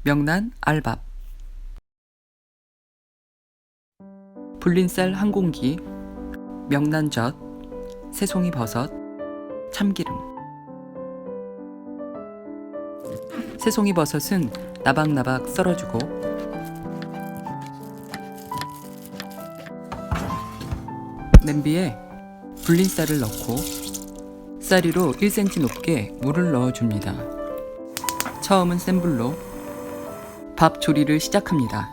명란 알밥, 불린 쌀 1공기, 명란젓, 새송이 버섯, 참기름. 새송이 버섯은 나박나박 썰어주고, 냄비에 불린 쌀을 넣고 쌀 위로 1cm 높게 물을 넣어줍니다. 처음은 센 불로 밥 조리를 시작합니다.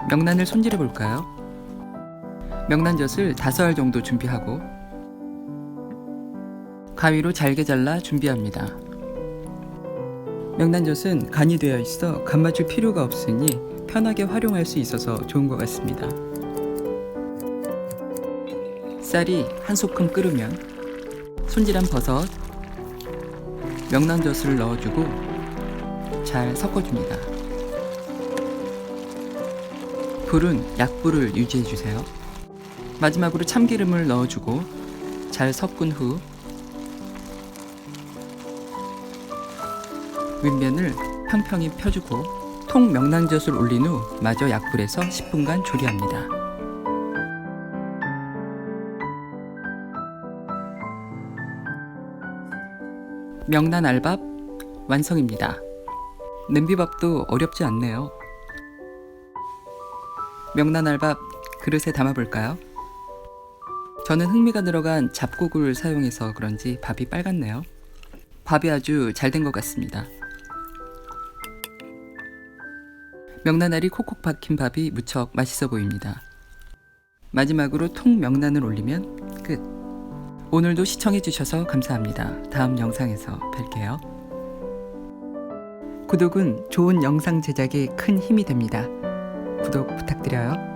명란을 손질해 볼까요? 명란젓을 5알 정도 준비하고 가위로 잘게 잘라 준비합니다. 명란젓은 간이 되어 있어 간 맞출 필요가 없으니 편하게 활용할 수 있어서 좋은 것 같습니다. 쌀이 한 소끔 끓으면 손질한 버섯, 명란젓을 넣어주고 잘 섞어줍니다. 불은 약불을 유지해주세요. 마지막으로 참기름을 넣어주고 잘 섞은 후 윗면을 평평히 펴주고 통 명란젓을 올린 후 마저 약불에서 10분간 조리합니다. 명란 알밥 완성입니다. 냄비밥도 어렵지 않네요. 명란 알밥 그릇에 담아볼까요? 저는 흥미가 들어간 잡곡을 사용해서 그런지 밥이 빨갛네요. 밥이 아주 잘 된 것 같습니다. 명란알이 콕콕 박힌 밥이 무척 맛있어 보입니다. 마지막으로 통 명란을 올리면 끝. 오늘도 시청해주셔서 감사합니다. 다음 영상에서 뵐게요. 구독은 좋은 영상 제작에 큰 힘이 됩니다. 구독 부탁드려요.